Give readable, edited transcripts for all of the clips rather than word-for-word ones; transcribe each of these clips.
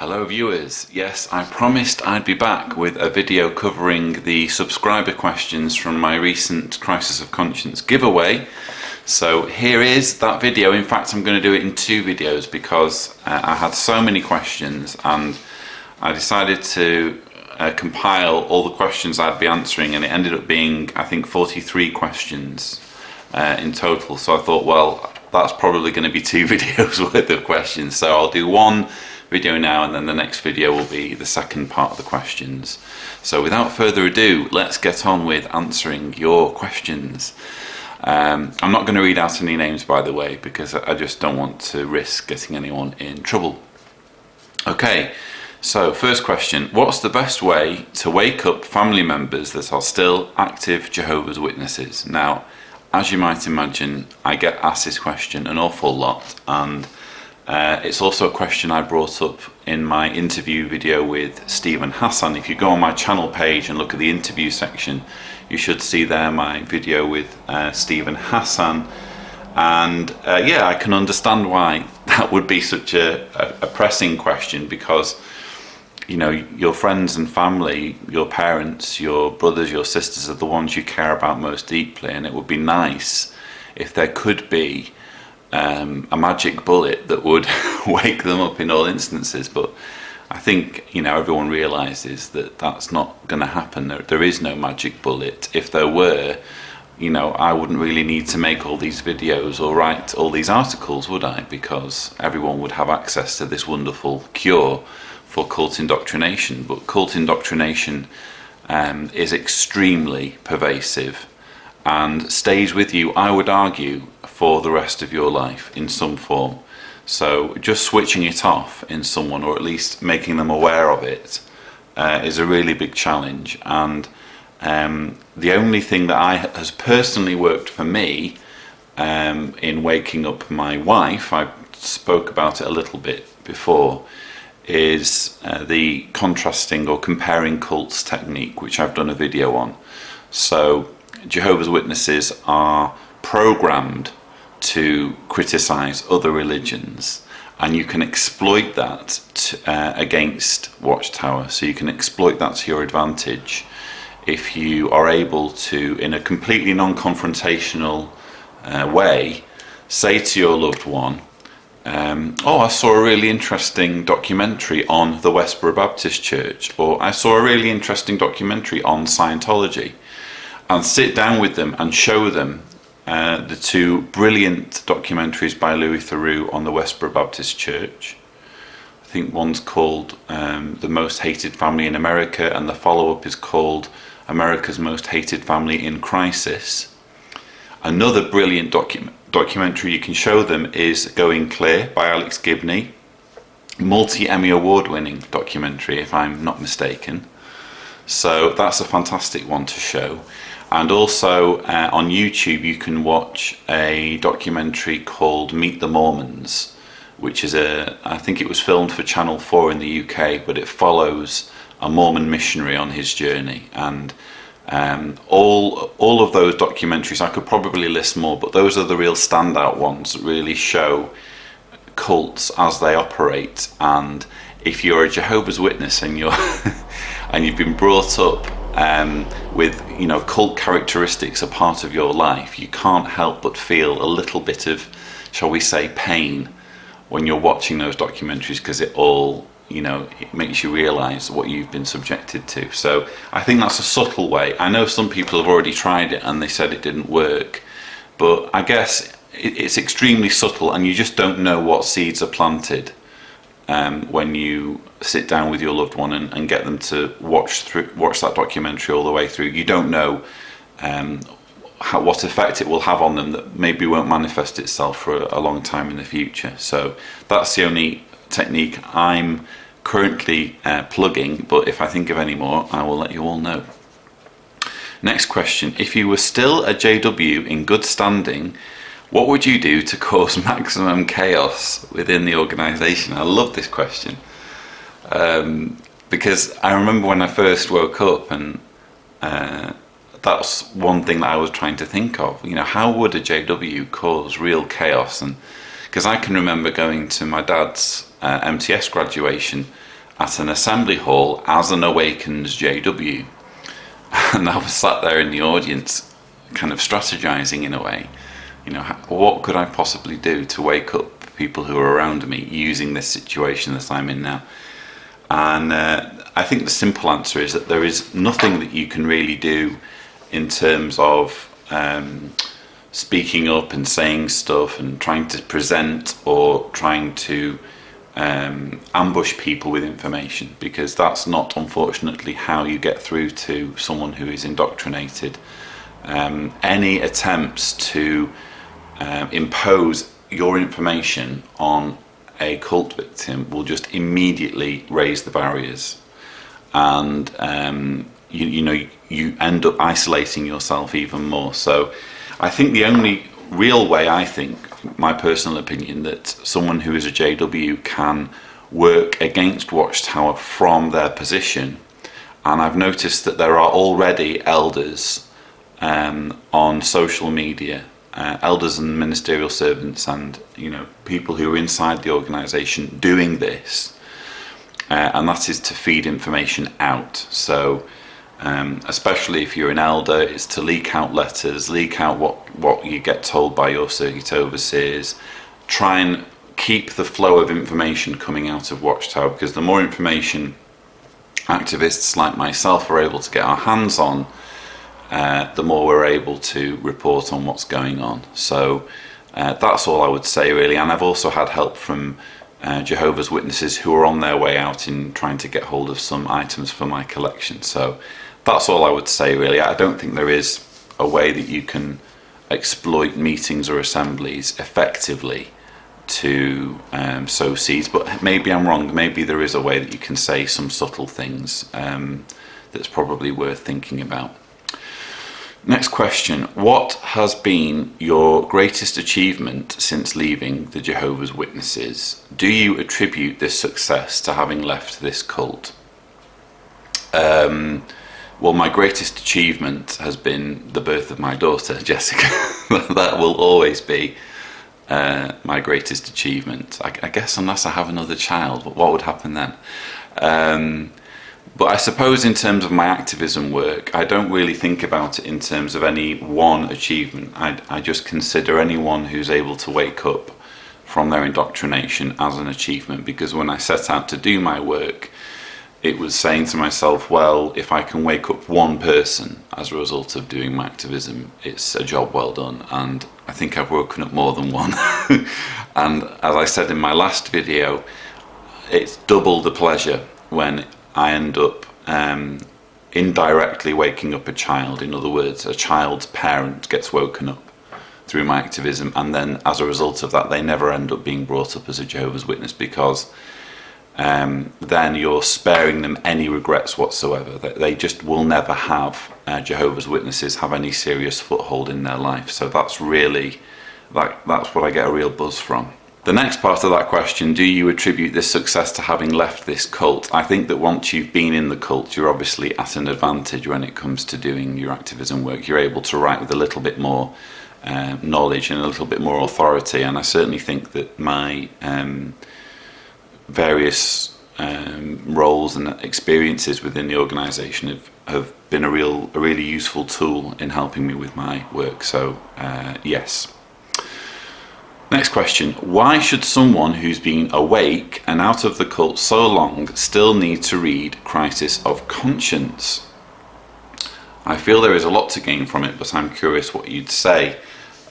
Hello viewers, yes, I promised I'd be back with a video covering the subscriber questions from my recent Crisis of Conscience giveaway. So here is that video. In fact, I'm going to do it in two videos because I had so many questions and I decided to compile all the questions I'd be answering, and it ended up being, I think, 43 questions in total. So I thought, well, that's probably going to be two videos worth of questions, so I'll do one video now and then the next video will be the second part of the questions. So without further ado, let's get on with answering your questions. I'm not going to read out any names, by the way, because I just don't want to risk getting anyone in trouble. Okay, so first question: what's the best way to wake up family members that are still active Jehovah's Witnesses? Now, as you might imagine, I get asked this question an awful lot, and it's also a question I brought up in my interview video with Stephen Hassan. If you go on my channel page and look at the interview section, you should see there my video with Stephen Hassan. And yeah, I can understand why that would be such a pressing question, because you know, your friends and family, your parents, your brothers, your sisters are the ones you care about most deeply, and it would be nice if there could be a magic bullet that would wake them up in all instances. But I think, you know, everyone realizes that that's not going to happen. There is no magic bullet. If there were, you know, I wouldn't really need to make all these videos or write all these articles, would I? Because everyone would have access to this wonderful cure for cult indoctrination. But cult indoctrination is extremely pervasive and stays with you, I would argue, for the rest of your life in some form. So just switching it off in someone, or at least making them aware of it, is a really big challenge. And the only thing that has personally worked for me in waking up my wife, I spoke about it a little bit before, is the contrasting or comparing cults technique, which I've done a video on. So Jehovah's Witnesses are programmed to criticize other religions, and you can exploit that against Watchtower. So you can exploit that to your advantage if you are able to, in a completely non-confrontational way, say to your loved one, oh, I saw a really interesting documentary on the Westboro Baptist Church, or I saw a really interesting documentary on Scientology, and sit down with them and show them the two brilliant documentaries by Louis Theroux on the Westboro Baptist Church. I think one's called The Most Hated Family in America, and the follow-up is called America's Most Hated Family in Crisis. Another brilliant documentary you can show them is Going Clear by Alex Gibney, multi-Emmy award-winning documentary if I'm not mistaken. So that's a fantastic one to show. And also on YouTube you can watch a documentary called Meet the Mormons, which is I think it was filmed for Channel 4 in the UK, but it follows a Mormon missionary on his journey. And all of those documentaries, I could probably list more, but those are the real standout ones that really show cults as they operate. And if you're a Jehovah's Witness and you're and you've been brought up with, you know, cult characteristics a part of your life, you can't help but feel a little bit of, shall we say, pain when you're watching those documentaries, because it all, you know, it makes you realize what you've been subjected to. So I think that's a subtle way. I know some people have already tried it and they said it didn't work, but I guess it's extremely subtle, and you just don't know what seeds are planted when you sit down with your loved one and get them to watch that documentary all the way through. You don't know what effect it will have on them that maybe won't manifest itself for a long time in the future. So that's the only technique I'm currently plugging, but if I think of any more, I will let you all know. Next question: if you were still a JW in good standing, what would you do to cause maximum chaos within the organisation? I love this question because I remember when I first woke up, and that's one thing that I was trying to think of. You know, how would a JW cause real chaos? And because I can remember going to my dad's MTS graduation, at an assembly hall as an awakened JW. And I was sat there in the audience kind of strategizing in a way, what could I possibly do to wake up people who are around me using this situation that I'm in now. And I think the simple answer is that there is nothing that you can really do in terms of speaking up and saying stuff and trying to present or trying to ambush people with information, because that's not, unfortunately, how you get through to someone who is indoctrinated. Any attempts to impose your information on a cult victim will just immediately raise the barriers, and you end up isolating yourself even more. So I think the only real way, I think, my personal opinion, that someone who is a JW can work against Watchtower from their position, and I've noticed that there are already elders on social media, elders and ministerial servants, and people who are inside the organisation doing this, and that is to feed information out. So especially if you're an elder, it's to leak out letters, leak out what you get told by your circuit overseers. Try and keep the flow of information coming out of Watchtower, because the more information activists like myself are able to get our hands on, the more we're able to report on what's going on. So that's all I would say, really. And I've also had help from Jehovah's Witnesses who are on their way out in trying to get hold of some items for my collection. So that's all I would say, really. I don't think there is a way that you can exploit meetings or assemblies effectively to sow seeds, but maybe I'm wrong. Maybe there is a way that you can say some subtle things that's probably worth thinking about. Next question. What has been your greatest achievement since leaving the Jehovah's Witnesses? Do you attribute this success to having left this cult? Well, my greatest achievement has been the birth of my daughter, Jessica. That will always be my greatest achievement. I guess unless I have another child, but what would happen then? But I suppose in terms of my activism work, I don't really think about it in terms of any one achievement. I just consider anyone who's able to wake up from their indoctrination as an achievement, because when I set out to do my work, it was saying to myself, well, if I can wake up one person as a result of doing my activism, it's a job well done. And I think I've woken up more than one. And as I said in my last video, it's double the pleasure when I end up indirectly waking up a child. In other words, a child's parent gets woken up through my activism, and then as a result of that, they never end up being brought up as a Jehovah's Witness, because then you're sparing them any regrets whatsoever. They just will never have Jehovah's Witnesses have any serious foothold in their life. So that's really, that's what I get a real buzz from. The next part of that question, do you attribute this success to having left this cult? I think that once you've been in the cult, you're obviously at an advantage when it comes to doing your activism work. You're able to write with a little bit more knowledge and a little bit more authority, and I certainly think that my various roles and experiences within the organisation have been a really useful tool in helping me with my work. So yes. Next question. Why should someone who's been awake and out of the cult so long still need to read Crisis of Conscience? I feel there is a lot to gain from it, but I'm curious what you'd say.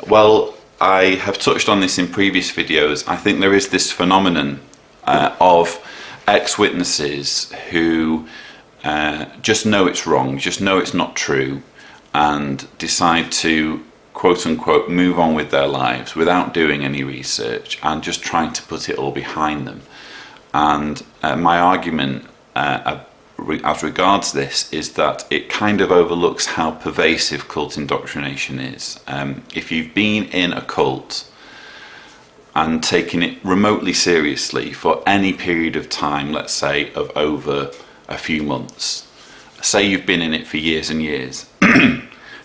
Well, I have touched on this in previous videos. I think there is this phenomenon of ex-witnesses who just know it's wrong, just know it's not true, and decide to quote unquote move on with their lives without doing any research and just trying to put it all behind them. And my argument as regards this is that it kind of overlooks how pervasive cult indoctrination is. If you've been in a cult and taken it remotely seriously for any period of time, let's say of over a few months, say you've been in it for years and years,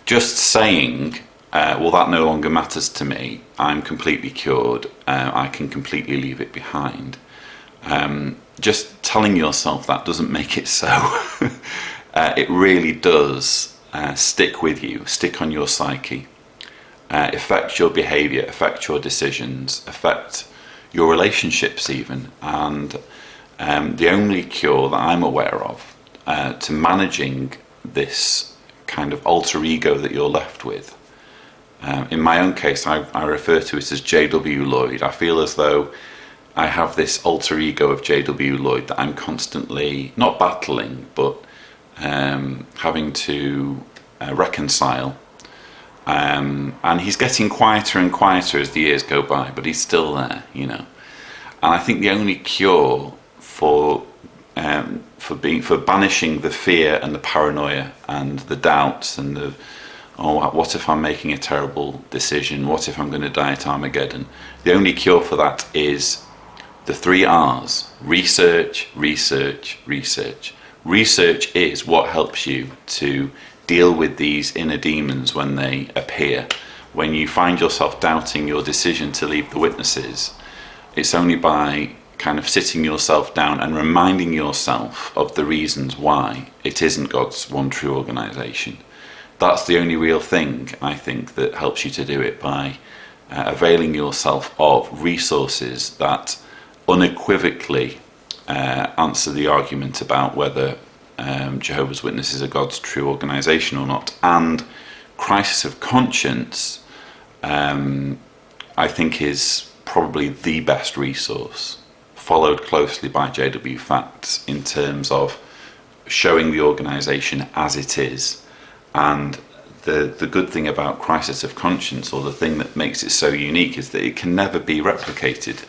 just saying, well, that no longer matters to me, I'm completely cured, I can completely leave it behind, just telling yourself that doesn't make it so. It really does stick with you, stick on your psyche, affect your behaviour, affect your decisions, affect your relationships even. And the only cure that I'm aware of to managing this kind of alter ego that you're left with, in my own case, I refer to it as J.W. Lloyd. I feel as though I have this alter ego of J.W. Lloyd that I'm constantly, not battling, but having to reconcile. And he's getting quieter and quieter as the years go by, but he's still there, you know. And I think the only cure for banishing the fear and the paranoia and the doubts and the, oh, what if I'm making a terrible decision? What if I'm going to die at Armageddon? The only cure for that is the 3 R's: research, research, research. Research is what helps you to deal with these inner demons when they appear. When you find yourself doubting your decision to leave the Witnesses, it's only by kind of sitting yourself down and reminding yourself of the reasons why it isn't God's one true organisation. That's the only real thing, I think, that helps you to do it, by availing yourself of resources that unequivocally answer the argument about whether Jehovah's Witnesses are God's true organisation or not. And crisis of conscience, I think, is probably the best resource, followed closely by JW Facts in terms of showing the organisation as it is. And the good thing about crisis of conscience, or the thing that makes it so unique, is that it can never be replicated.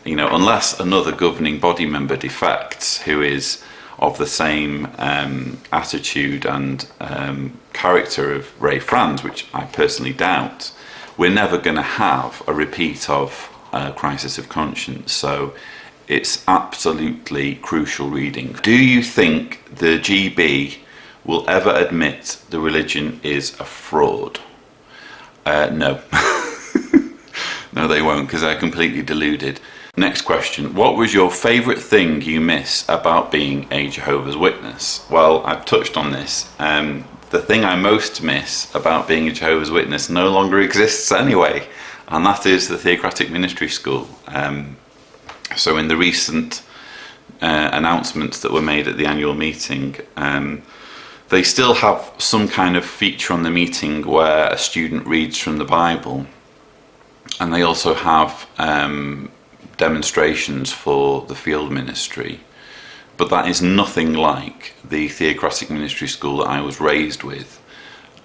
You know, unless another governing body member defects who is of the same attitude and character of Ray Franz, which I personally doubt, we're never going to have a repeat of crisis of conscience. So it's absolutely crucial reading. Do you think the GB will ever admit the religion is a fraud? No. No, they won't, because they're completely deluded. Next question. What was your favourite thing you miss about being a Jehovah's Witness? Well, I've touched on this. The thing I most miss about being a Jehovah's Witness no longer exists anyway, and that is the Theocratic Ministry School. So in the recent announcements that were made at the annual meeting, they still have some kind of feature on the meeting where a student reads from the Bible, and they also have demonstrations for the field ministry. But that is nothing like the Theocratic Ministry School that I was raised with,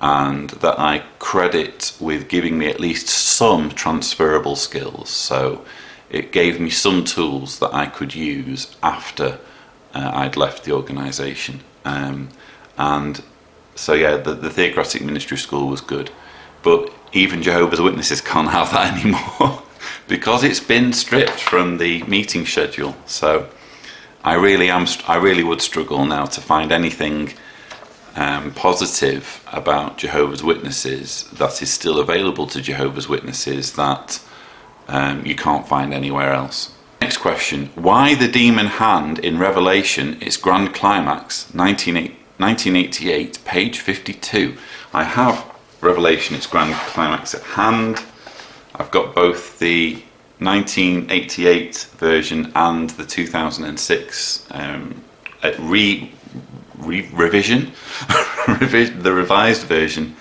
and that I credit with giving me at least some transferable skills. So it gave me some tools that I could use after I'd left the organisation. And so yeah, the Theocratic Ministry School was good, but even Jehovah's Witnesses can't have that anymore because it's been stripped from the meeting schedule. So I really would struggle now to find anything positive about Jehovah's Witnesses that is still available to Jehovah's Witnesses that you can't find anywhere else. Next question. Why the demon hand in Revelation is Grand Climax, 1988, page 52. I have Revelation, its Grand Climax at hand. I've got both the 1988 version and the 2006 revision, the revised version,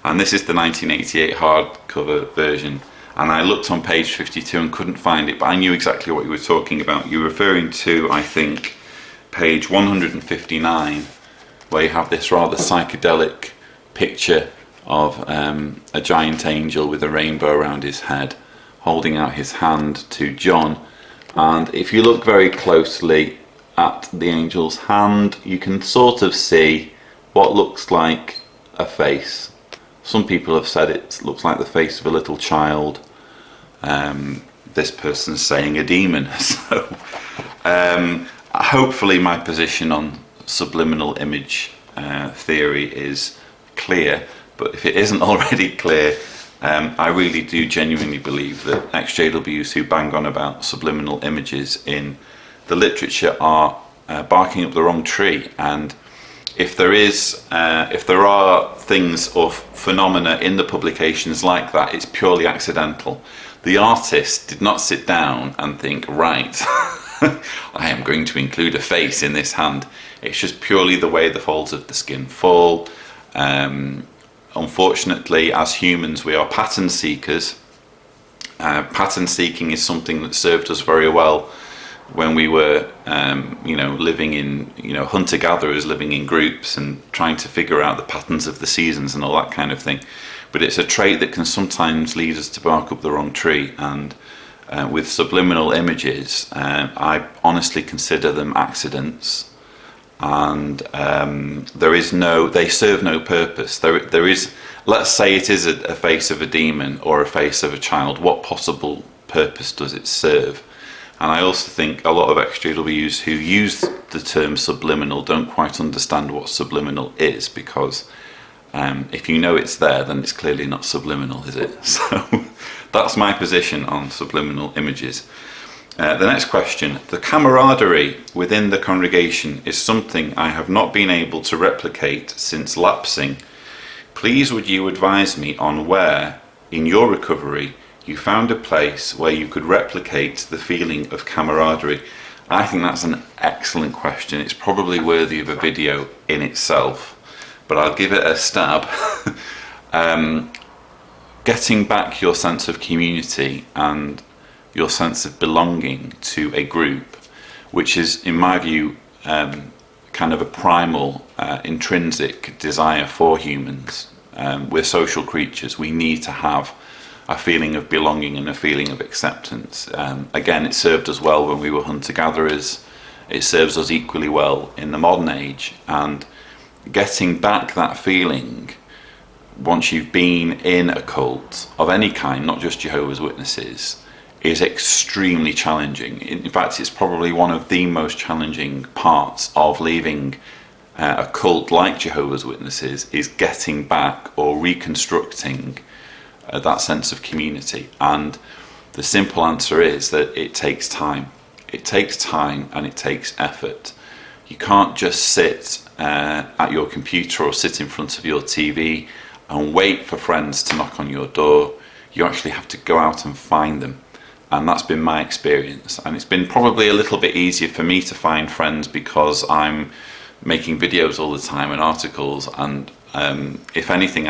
and this is the 1988 hardcover version. And I looked on page 52 and couldn't find it, but I knew exactly what you were talking about. You were referring to, I think, page 159, where you have this rather psychedelic picture of a giant angel with a rainbow around his head, holding out his hand to John. And if you look very closely at the angel's hand, you can sort of see what looks like a face. Some people have said it looks like the face of a little child. This person's saying a demon. So hopefully my position on subliminal image theory is clear, but if it isn't already clear, I really do genuinely believe that ex-JWs who bang on about subliminal images in the literature are barking up the wrong tree. And if there are things or phenomena in the publications like that, it's purely accidental. The artist did not sit down and think, right, I am going to include a face in this hand. It's just purely the way the folds of the skin fall. Unfortunately, as humans, we are pattern seekers. Pattern seeking is something that served us very well when we were, living in, hunter-gatherers, living in groups and trying to figure out the patterns of the seasons and all that kind of thing. But it's a trait that can sometimes lead us to bark up the wrong tree. And with subliminal images, I honestly consider them accidents. And they serve no purpose. There is, let's say it is a face of a demon or a face of a child. What possible purpose does it serve? And I also think a lot of XJWs who use the term subliminal don't quite understand what subliminal is, because if you know it's there, then it's clearly not subliminal, is it? So that's my position on subliminal images. The next question: the camaraderie within the congregation is something I have not been able to replicate since lapsing. Please would you advise me on where, in your recovery, you found a place where you could replicate the feeling of camaraderie? I think that's an excellent question. It's probably worthy of a video in itself, but I'll give it a stab. Getting back your sense of community and your sense of belonging to a group, which is, in my view, kind of a primal, intrinsic desire for humans. We're social creatures. We need to have a feeling of belonging and a feeling of acceptance. Again, it served us well when we were hunter-gatherers. It serves us equally well in the modern age. And getting back that feeling, once you've been in a cult of any kind, not just Jehovah's Witnesses, is extremely challenging. In fact, it's probably one of the most challenging parts of leaving a cult like Jehovah's Witnesses, is getting back or reconstructing that sense of community. And the simple answer is that it takes time. It takes time and it takes effort. You can't just sit at your computer or sit in front of your TV and wait for friends to knock on your door. You actually have to go out and find them. And that's been my experience. And it's been probably a little bit easier for me to find friends because I'm making videos all the time and articles. And if anything,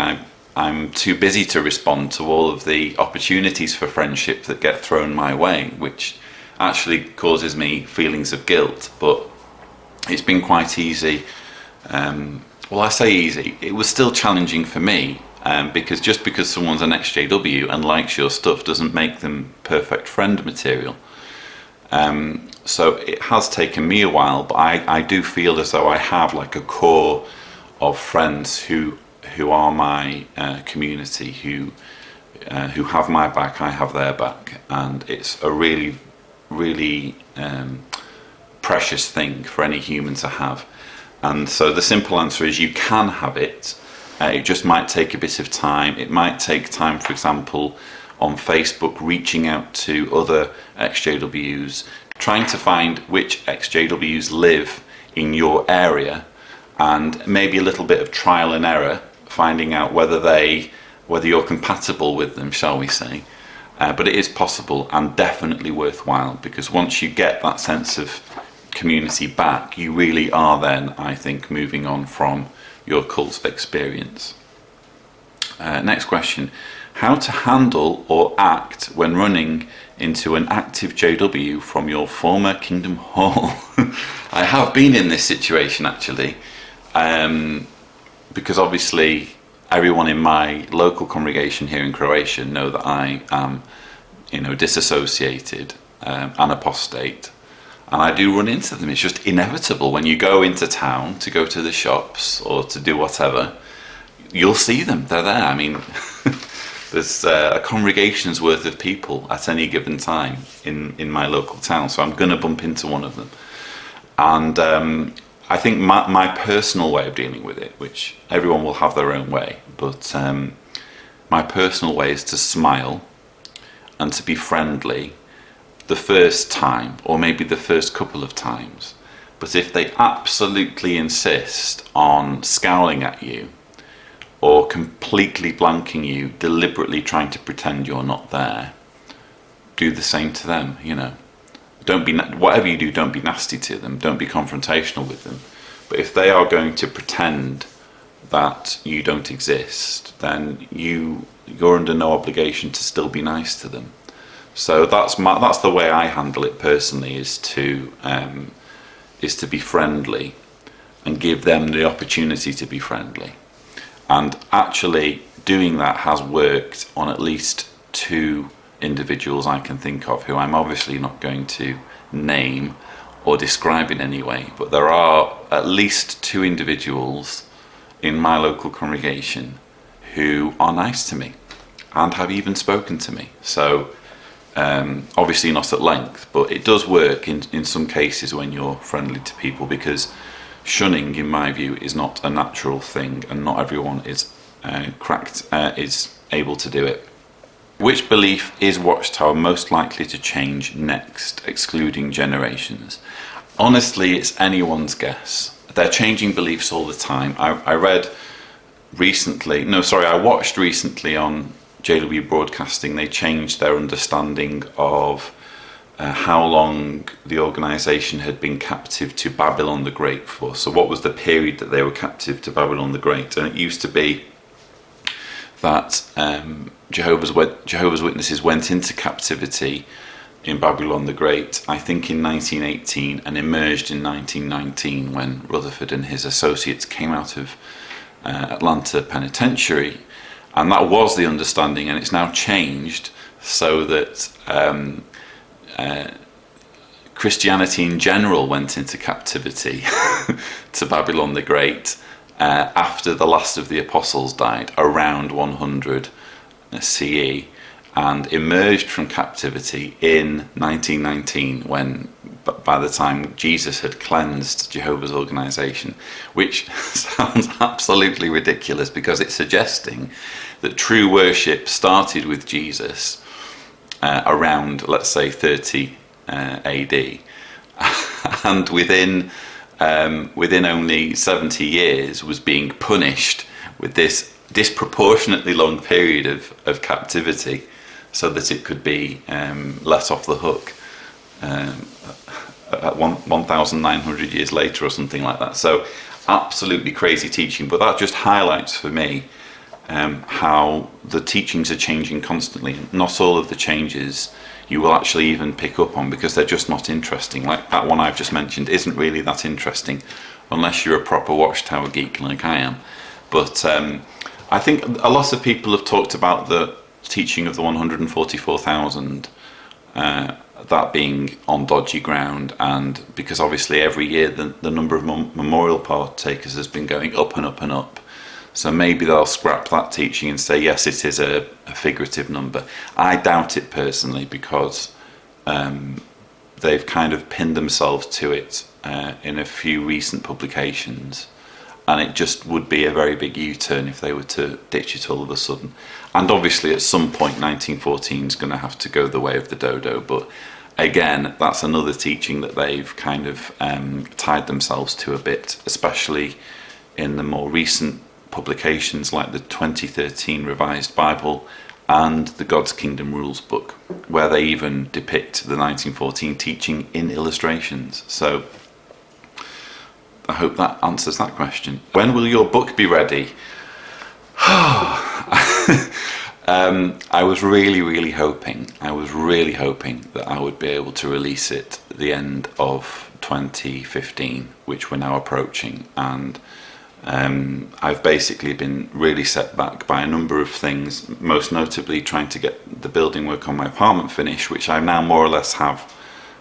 I'm too busy to respond to all of the opportunities for friendship that get thrown my way, which actually causes me feelings of guilt. But it's been quite easy. Well, I say easy. It was still challenging for me, because just because someone's an XJW and likes your stuff doesn't make them perfect friend material. So it has taken me a while, but I do feel as though I have like a core of friends who are my community, who have my back, I have their back, and it's a really, really precious thing for any human to have. And so the simple answer is you can have it. It just might take a bit of time. It might take time, for example, on Facebook, reaching out to other XJWs, trying to find which XJWs live in your area, and maybe a little bit of trial and error, finding out whether you're compatible with them, shall we say. But it is possible and definitely worthwhile, because once you get that sense of community back, you really are then, I think, moving on from your cult experience. Next question: how to handle or act when running into an active JW from your former Kingdom Hall? I have been in this situation actually, because obviously everyone in my local congregation here in Croatia know that I am, disassociated and apostate. And I do run into them. It's just inevitable. When you go into town to go to the shops or to do whatever, you'll see them. They're there. I mean, there's a congregation's worth of people at any given time in my local town. So I'm going to bump into one of them. And I think my personal way of dealing with it, which everyone will have their own way, but my personal way is to smile and to be friendly the first time, or maybe the first couple of times. But if they absolutely insist on scowling at you, or completely blanking you, deliberately trying to pretend you're not there, do the same to them, you know. Don't be, whatever you do, don't be nasty to them, don't be confrontational with them. But if they are going to pretend that you don't exist, then you're under no obligation to still be nice to them. So that's the way I handle it personally, is to be friendly and give them the opportunity to be friendly. And actually doing that has worked on at least 2 individuals I can think of, who I'm obviously not going to name or describe in any way, but there are at least 2 individuals in my local congregation who are nice to me and have even spoken to me. So obviously not at length, but it does work in some cases when you're friendly to people, because shunning, in my view, is not a natural thing, and not everyone is is able to do it. Which belief is Watchtower most likely to change next, excluding generations? Honestly, it's anyone's guess. They're changing beliefs all the time. I watched recently on JW Broadcasting, they changed their understanding of how long the organisation had been captive to Babylon the Great for. So what was the period that they were captive to Babylon the Great? And it used to be that Jehovah's Witnesses went into captivity in Babylon the Great, I think in 1918, and emerged in 1919 when Rutherford and his associates came out of Atlanta Penitentiary. And that was the understanding, and it's now changed so that Christianity in general went into captivity to Babylon the Great after the last of the apostles died, around 100 CE, and emerged from captivity in 1919, when by the time Jesus had cleansed Jehovah's organisation, which sounds absolutely ridiculous because it's suggesting that true worship started with Jesus around, let's say, 30 AD, and within only 70 years was being punished with this disproportionately long period of captivity, so that it could be let off the hook 1,900 years later or something like that. So absolutely crazy teaching, but that just highlights for me how the teachings are changing constantly. Not all of the changes you will actually even pick up on, because they're just not interesting. Like that one I've just mentioned isn't really that interesting unless you're a proper Watchtower geek like I am. But I think a lot of people have talked about the teaching of the 144,000 that being on dodgy ground, and because obviously every year the number of memorial partakers has been going up and up and up. So maybe they'll scrap that teaching and say, yes, it is a figurative number. I doubt it personally, because they've kind of pinned themselves to it in a few recent publications, and it just would be a very big U-turn if they were to ditch it all of a sudden. And obviously at some point 1914 is going to have to go the way of the dodo, but again, that's another teaching that they've kind of tied themselves to a bit, especially in the more recent publications like the 2013 Revised Bible and the God's Kingdom Rules book, where they even depict the 1914 teaching in illustrations. So I hope that answers that question. When will your book be ready? I was really hoping that I would be able to release it at the end of 2015, which we're now approaching, and I've basically been really set back by a number of things, most notably trying to get the building work on my apartment finished, which I now more or less have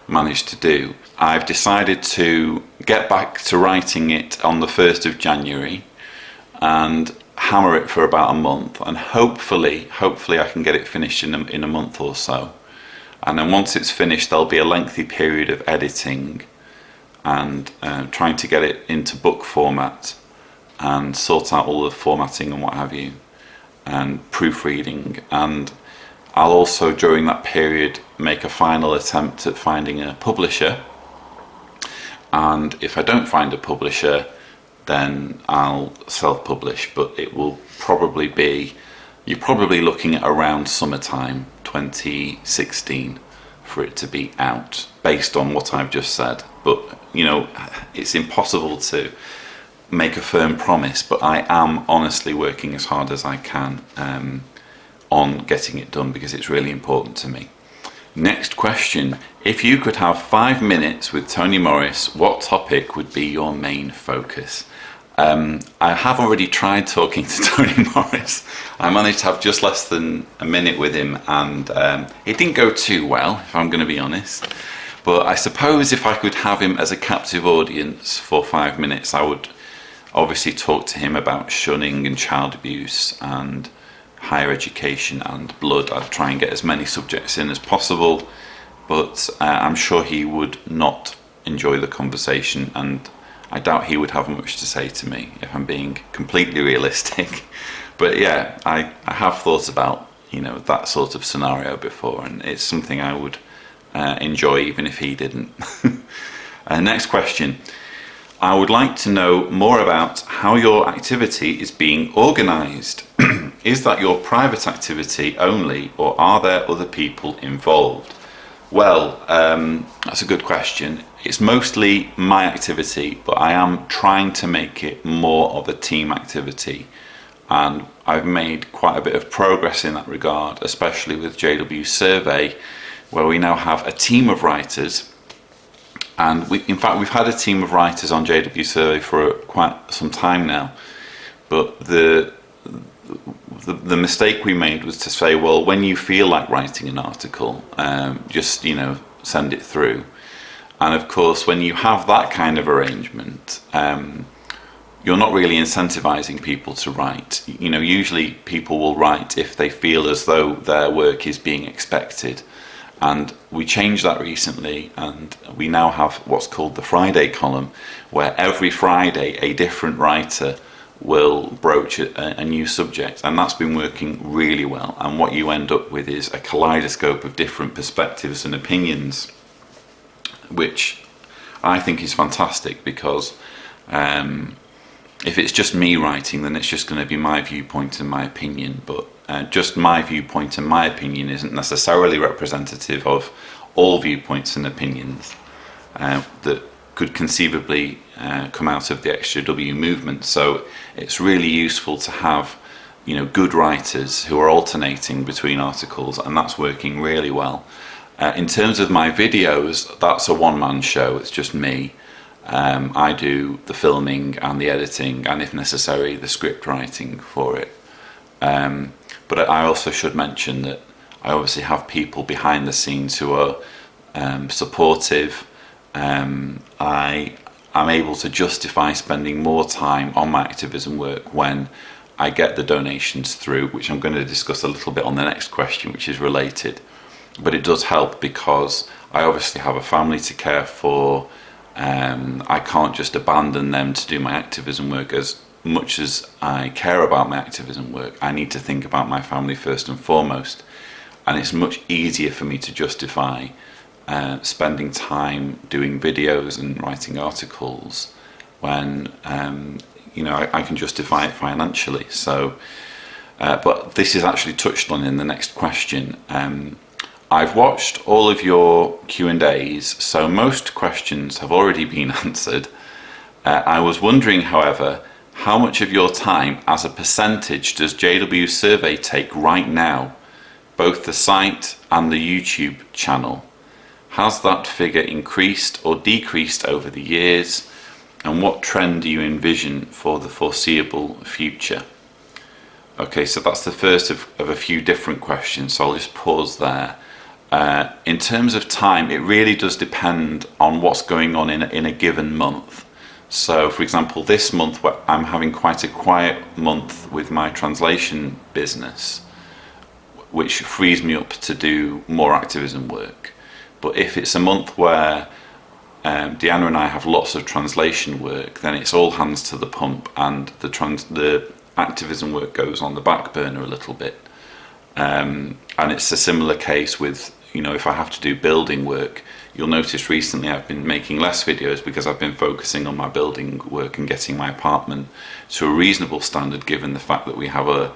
managed to do. I've decided to get back to writing it on the 1st of January and hammer it for about a month, and hopefully I can get it finished in a month or so. And then once it's finished, there'll be a lengthy period of editing and trying to get it into book format and sort out all the formatting and what have you, and proofreading. And I'll also, during that period, make a final attempt at finding a publisher. And if I don't find a publisher, then I'll self-publish, but it will probably be, you're probably looking at around summertime 2016 for it to be out, based on what I've just said. But you know, it's impossible to make a firm promise, but I am honestly working as hard as I can on getting it done, because it's really important to me. Next question: if you could have 5 minutes with Tony Morris, what topic would be your main focus? I have already tried talking to Tony Morris. I managed to have just less than a minute with him, and it didn't go too well, if I'm going to be honest. But I suppose if I could have him as a captive audience for 5 minutes, I would obviously talk to him about shunning and child abuse and higher education and blood. I'd try and get as many subjects in as possible, but I'm sure he would not enjoy the conversation, and I doubt he would have much to say to me, if I'm being completely realistic. But yeah, I have thought about, you know, that sort of scenario before, and it's something I would enjoy even if he didn't. Next question: I would like to know more about how your activity is being organised. Is that your private activity only, or are there other people involved? Well, that's a good question. It's mostly my activity, but I am trying to make it more of a team activity, and I've made quite a bit of progress in that regard, especially with JW Survey, where we now have a team of writers. And in fact, we've had a team of writers on JW Survey for quite some time now, but the mistake we made was to say, well, when you feel like writing an article, just, you know, send it through. And of course, when you have that kind of arrangement, you're not really incentivizing people to write. You know, usually people will write if they feel as though their work is being expected. And we changed that recently, and we now have what's called the Friday column, where every Friday a different writer will broach a new subject, and that's been working really well. And what you end up with is a kaleidoscope of different perspectives and opinions, which I think is fantastic, because if it's just me writing, then it's just going to be my viewpoint and my opinion. But just my viewpoint and my opinion isn't necessarily representative of all viewpoints and opinions that could conceivably come out of the XJW movement. So it's really useful to have, you know, good writers who are alternating between articles, and that's working really well. In terms of my videos, that's a one-man show. It's just me. I do the filming and the editing, and if necessary, the script writing for it. But I also should mention that I obviously have people behind the scenes who are supportive. I'm able to justify spending more time on my activism work when I get the donations through, which I'm going to discuss a little bit on the next question, which is related. But it does help because I obviously have a family to care for. I can't just abandon them to do my activism work. As much as I care about my activism work, I need to think about my family first and foremost. And it's much easier for me to justify spending time doing videos and writing articles when you know, I can justify it financially. So, but this is actually touched on in the next question. I've watched all of your Q&As, so most questions have already been answered. I was wondering, however, how much of your time as a percentage does JW Survey take right now, both the site and the YouTube channel? Has that figure increased or decreased over the years? And what trend do you envision for the foreseeable future? Okay, so that's the first of a few different questions, so I'll just pause there. In terms of time, it really does depend on what's going on in a given month. So, for example, this month I'm having quite a quiet month with my translation business, which frees me up to do more activism work. But if it's a month where Deanna and I have lots of translation work, then it's all hands to the pump, and the activism work goes on the back burner a little bit. And it's a similar case with, if I have to do building work. You'll notice recently I've been making less videos because I've been focusing on my building work and getting my apartment to a reasonable standard, given the fact that we have a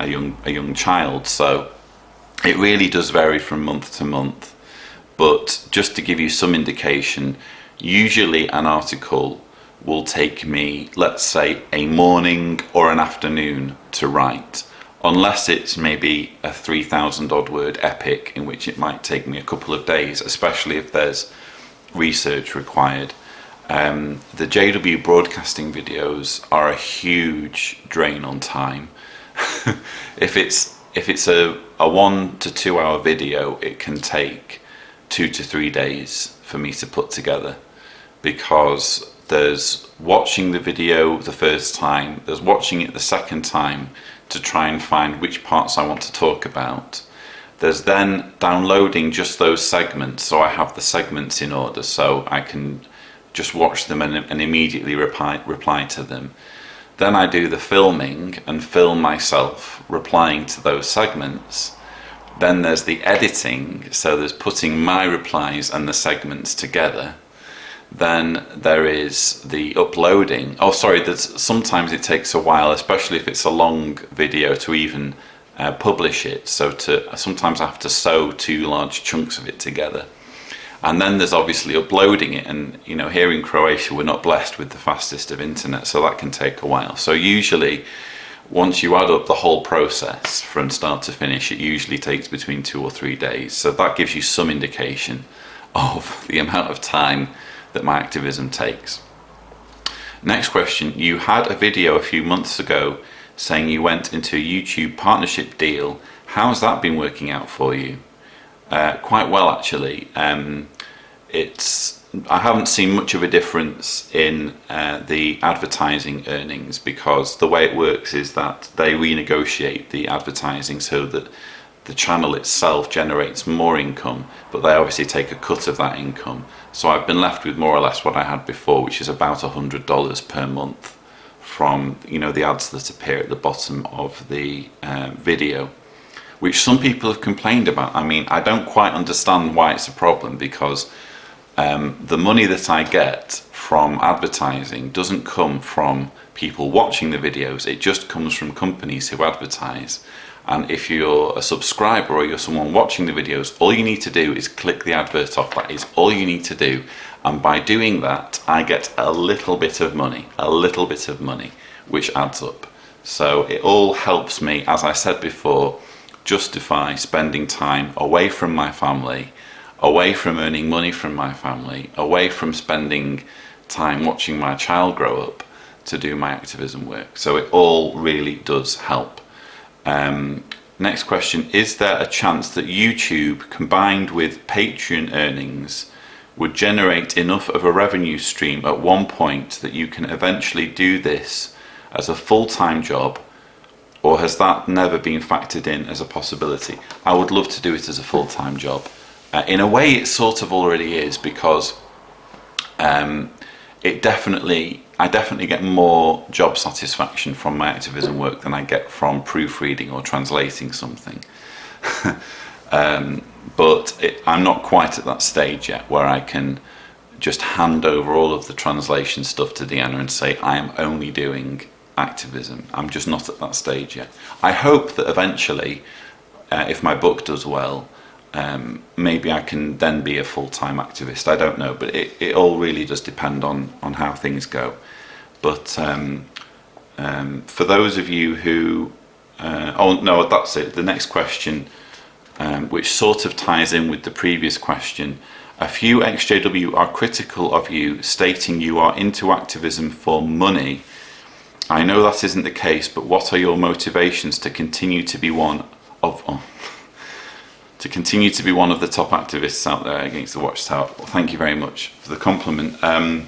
young child. So it really does vary from month to month. But just to give you some indication, usually an article will take me, let's say, a morning or an afternoon to write, unless it's maybe a 3,000 odd word epic, in which it might take me a couple of days, especially if there's research required. The JW broadcasting videos are a huge drain on time. If it's a 1 to 2 hour video, it can take 2 to 3 days for me to put together, because there's watching the video the first time, there's watching it the second time to try and find which parts I want to talk about. There's then downloading just those segments, so I have the segments in order, so I can just watch them and immediately reply to them. Then I do the filming and film myself replying to those segments. Then there's the editing, so there's putting my replies and the segments together. Then there is the uploading. Sometimes it takes a while, especially if it's a long video, to even publish it. So sometimes I have to sew 2 large chunks of it together. And then there's obviously uploading it, and here in Croatia we're not blessed with the fastest of internet, so that can take a while. So usually, once you add up the whole process from start to finish, it usually takes between 2 or 3 days. So that gives you some indication of the amount of time that my activism takes. Next question. You had a video a few months ago saying you went into a YouTube partnership deal. How's that been working out for you? Quite well, actually. I haven't seen much of a difference in the advertising earnings, because the way it works is that they renegotiate the advertising so that the channel itself generates more income, but they obviously take a cut of that income. So I've been left with more or less what I had before, which is about $100 per month from the ads that appear at the bottom of the video, which some people have complained about. I mean, I don't quite understand why it's a problem, because the money that I get from advertising doesn't come from people watching the videos, it just comes from companies who advertise. And if you're a subscriber or you're someone watching the videos, all you need to do is click the advert off. That is all you need to do. And by doing that, I get a little bit of money, which adds up. So it all helps me, as I said before, justify spending time away from my family, away from earning money from my family, away from spending time watching my child grow up to do my activism work. So it all really does help. Next question. Is there a chance that YouTube combined with Patreon earnings would generate enough of a revenue stream at one point that you can eventually do this as a full-time job, or has that never been factored in as a possibility? I would love to do it as a full-time job. In a way it sort of already is, because I definitely get more job satisfaction from my activism work than I get from proofreading or translating something. But I'm not quite at that stage yet where I can just hand over all of the translation stuff to Deanna and say I am only doing activism. I'm just not at that stage yet. I hope that eventually, if my book does well, maybe I can then be a full-time activist. I don't know, but it all really does depend on how things go. But for those of you who oh no, that's it. The next question, which sort of ties in with the previous question. A few XJW are critical of you, stating you are into activism for money. I know that isn't the case, but what are your motivations to continue to be one of the top activists out there against the Watchtower? Well, thank you very much for the compliment. I'm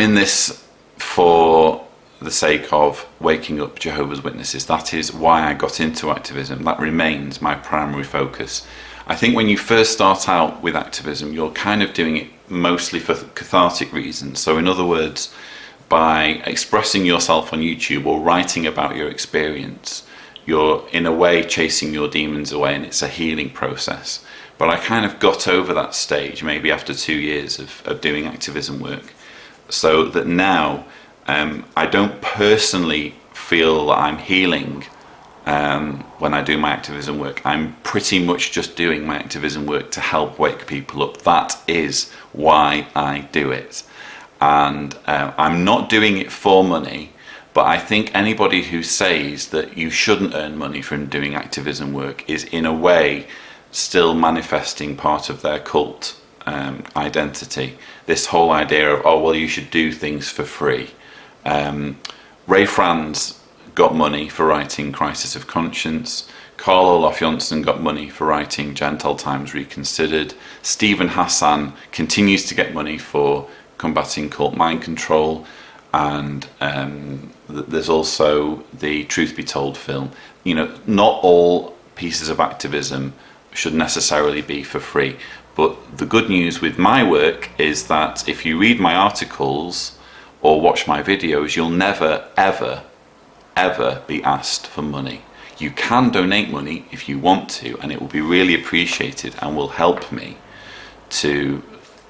in this for the sake of waking up Jehovah's Witnesses. That is why I got into activism. That remains my primary focus. I think when you first start out with activism, you're kind of doing it mostly for cathartic reasons. So in other words, by expressing yourself on YouTube or writing about your experience, you're in a way chasing your demons away, and it's a healing process. But I kind of got over that stage maybe after 2 years of doing activism work, so that now I don't personally feel that I'm healing when I do my activism work. I'm pretty much just doing my activism work to help wake people up. That is why I do it. And I'm not doing it for money, but I think anybody who says that you shouldn't earn money from doing activism work is in a way still manifesting part of their cult identity. This whole idea of, oh, well, you should do things for free. Ray Franz got money for writing Crisis of Conscience. Carl Olof Jonsson got money for writing Gentile Times Reconsidered. Stephen Hassan continues to get money for combating cult mind control. And there's also the Truth Be Told film. You know, not all pieces of activism should necessarily be for free. But the good news with my work is that if you read my articles or watch my videos, you'll never, ever, ever be asked for money. You can donate money if you want to, and it will be really appreciated and will help me to,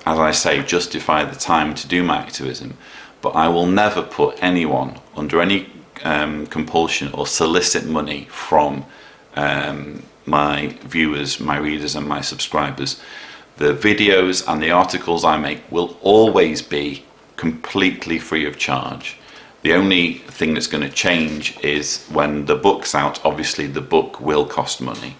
as I say, justify the time to do my activism. But I will never put anyone under any compulsion or solicit money from my viewers, my readers and my subscribers. The videos and the articles I make will always be completely free of charge. The only thing that's going to change is when the book's out. Obviously the book will cost money,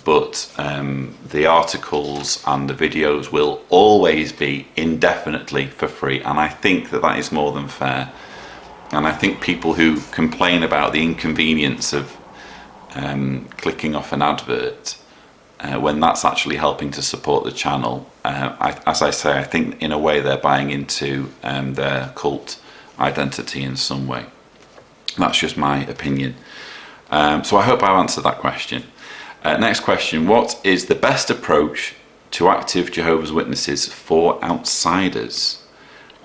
but the articles and the videos will always be indefinitely for free, and I think that that is more than fair. And I think people who complain about the inconvenience of clicking off an advert when that's actually helping to support the channel, as I say, I think in a way they're buying into their cult identity in some way. That's just my opinion. So I hope I've answered that question. Next question: what is the best approach to active Jehovah's Witnesses for outsiders?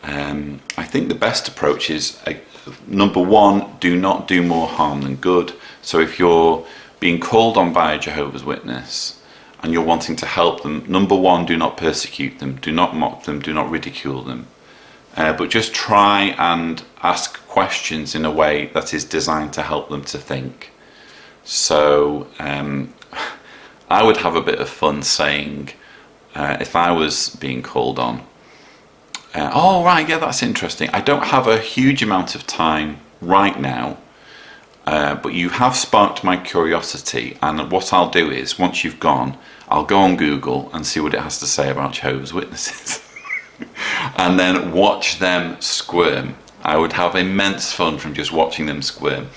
I think the best approach is, number one, do not do more harm than good. So if you're being called on by a Jehovah's Witness and you're wanting to help them, number one, do not persecute them, do not mock them, do not ridicule them. But just try and ask questions in a way that is designed to help them to think. So I would have a bit of fun saying, if I was being called on, oh right, yeah, that's interesting. I don't have a huge amount of time right now, but you have sparked my curiosity, and what I'll do is, once you've gone, I'll go on Google and see what it has to say about Jehovah's Witnesses. And then watch them squirm. I would have immense fun from just watching them squirm.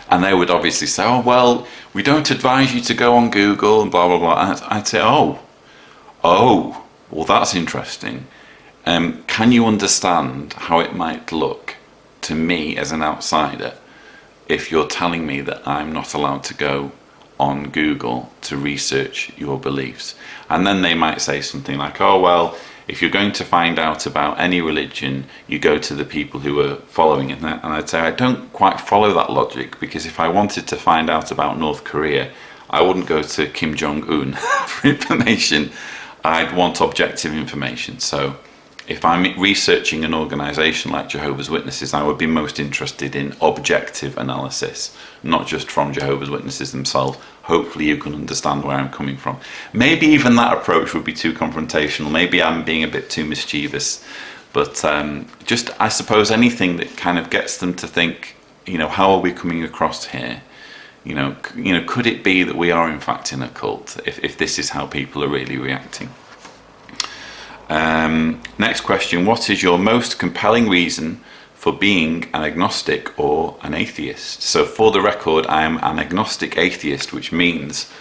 And they would obviously say, oh, well, we don't advise you to go on Google and blah, blah, blah. And I'd say, oh, well, that's interesting. Can you understand how it might look to me as an outsider if you're telling me that I'm not allowed to go on Google to research your beliefs? And then they might say something like, oh, well, if you're going to find out about any religion, you go to the people who are following it. And I'd say, I don't quite follow that logic, because if I wanted to find out about North Korea, I wouldn't go to Kim Jong-un for information. I'd want objective information. So if I'm researching an organisation like Jehovah's Witnesses, I would be most interested in objective analysis, not just from Jehovah's Witnesses themselves. Hopefully you can understand where I'm coming from. Maybe even that approach would be too confrontational. Maybe I'm being a bit too mischievous. But just, I suppose, anything that kind of gets them to think, you know, how are we coming across here? You know, could it be that we are in fact in a cult, if this is how people are really reacting? Next question: what is your most compelling reason for being an agnostic or an atheist? So for the record, I am an agnostic atheist, which means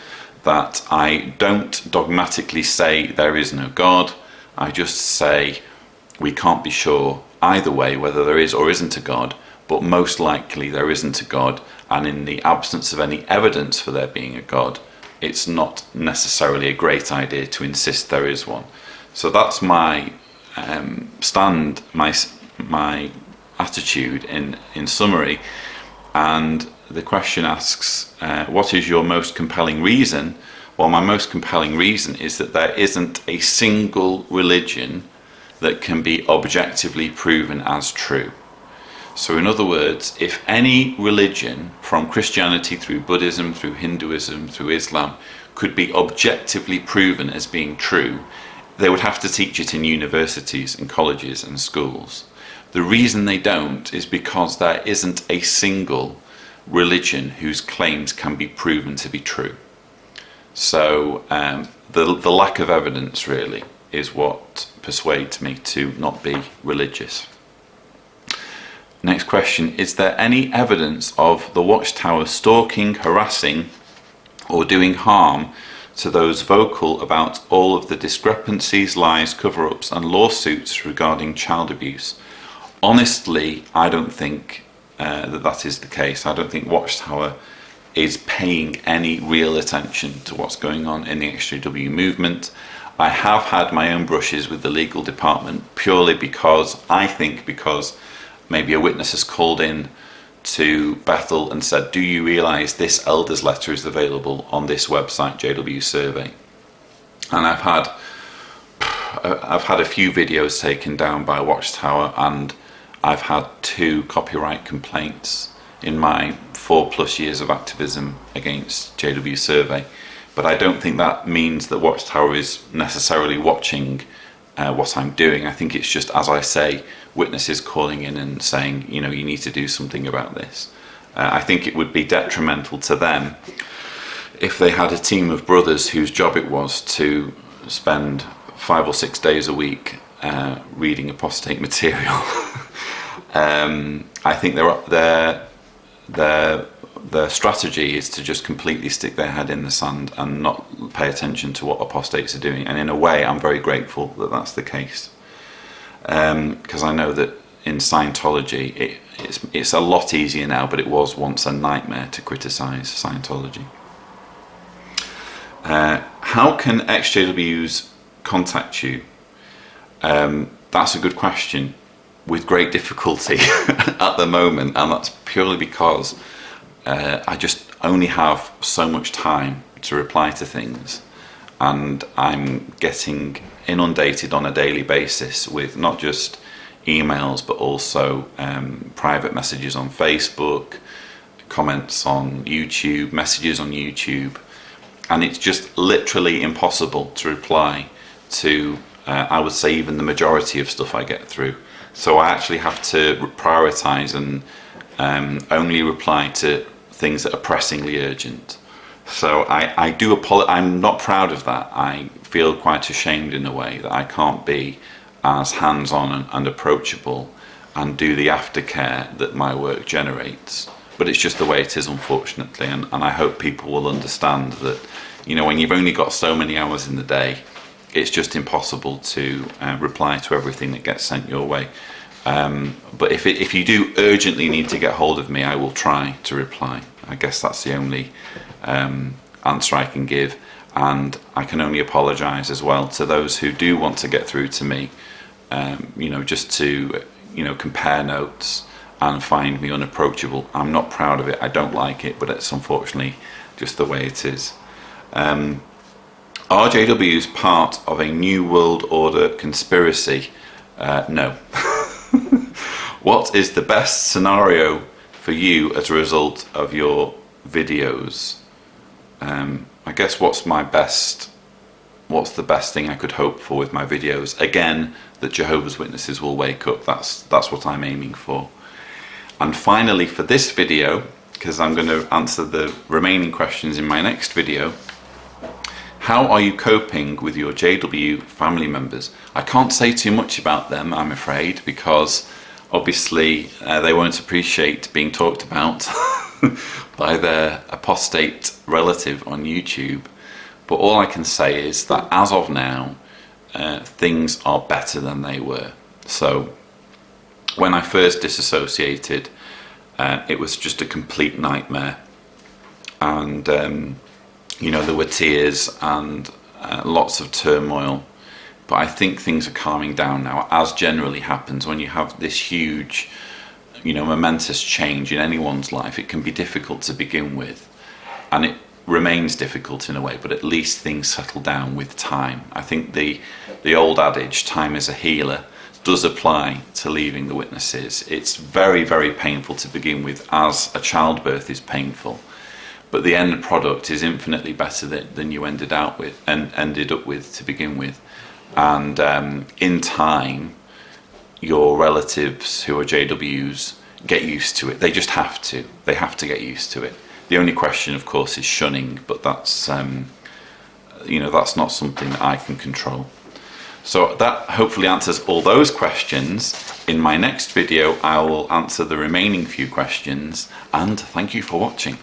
that I don't dogmatically say there is no God. I just say we can't be sure either way whether there is or isn't a God, but most likely there isn't a God, and in the absence of any evidence for there being a God, it's not necessarily a great idea to insist there is one. So that's my stand, my attitude in summary. And the question asks, what is your most compelling reason? Well, my most compelling reason is that there isn't a single religion that can be objectively proven as true. So in other words, if any religion, from Christianity through Buddhism, through Hinduism, through Islam, could be objectively proven as being true, they would have to teach it in universities and colleges and schools. The reason they don't is because there isn't a single religion whose claims can be proven to be true. So the lack of evidence really is what persuades me to not be religious. Next question, is there any evidence of the Watchtower stalking, harassing or doing harm to those vocal about all of the discrepancies, lies, cover-ups and lawsuits regarding child abuse? Honestly, I don't think that is the case. I don't think Watchtower is paying any real attention to what's going on in the XJW movement. I have had my own brushes with the legal department purely because maybe a witness has called in to Bethel and said, do you realise this elder's letter is available on this website, JW Survey? And I've had a few videos taken down by Watchtower, and I've had 2 copyright complaints in my 4+ years of activism against JW Survey. But I don't think that means that Watchtower is necessarily watching what I'm doing. I think it's just, as I say, witnesses calling in and saying, you need to do something about this. I think it would be detrimental to them if they had a team of brothers whose job it was to spend 5 or 6 days a week reading apostate material. I think their strategy is to just completely stick their head in the sand and not pay attention to what apostates are doing. And in a way, I'm very grateful that that's the case. Because I know that in Scientology, it's a lot easier now, but it was once a nightmare to criticize Scientology. How can XJWs contact you? That's a good question, with great difficulty at the moment, and that's purely because I just only have so much time to reply to things, and I'm getting inundated on a daily basis with not just emails but also private messages on Facebook, comments on YouTube, messages on YouTube, and it's just literally impossible to reply to I would say even the majority of stuff I get through. So I actually have to prioritize and only reply to things that are pressingly urgent. So I do apologize. I'm not proud of that. I feel quite ashamed in a way that I can't be as hands-on and approachable and do the aftercare that my work generates. But it's just the way it is, unfortunately, and I hope people will understand that, when you've only got so many hours in the day, it's just impossible to reply to everything that gets sent your way. But if you do urgently need to get hold of me, I will try to reply. I guess that's the only answer I can give, and I can only apologise as well to those who do want to get through to me, just to compare notes and find me unapproachable. I'm not proud of it. I don't like it, but it's unfortunately just the way it is. Are JWs part of a New World Order conspiracy? No. What is the best scenario for you as a result of your videos? I guess what's the best thing I could hope for with my videos? Again, that Jehovah's Witnesses will wake up. That's what I'm aiming for. And finally, for this video, because I'm going to answer the remaining questions in my next video, how are you coping with your JW family members? I can't say too much about them, I'm afraid, because obviously they won't appreciate being talked about by their apostate relative on YouTube. But all I can say is that as of now, things are better than they were. So when I first disassociated, it was just a complete nightmare, and there were tears and lots of turmoil. But I think things are calming down now, as generally happens when you have this huge momentous change in anyone's life, it can be difficult to begin with, and it remains difficult in a way, but at least things settle down with time. I think the old adage, time is a healer, does apply to leaving the Witnesses. It's very, very painful to begin with, as a childbirth is painful, but the end product is infinitely better than you ended up with to begin with. And in time, your relatives who are JWs get used to it. They just have to. They have to get used to it. The only question, of course, is shunning, but that's that's not something that I can control. So that hopefully answers all those questions. In my next video, I will answer the remaining few questions, and thank you for watching.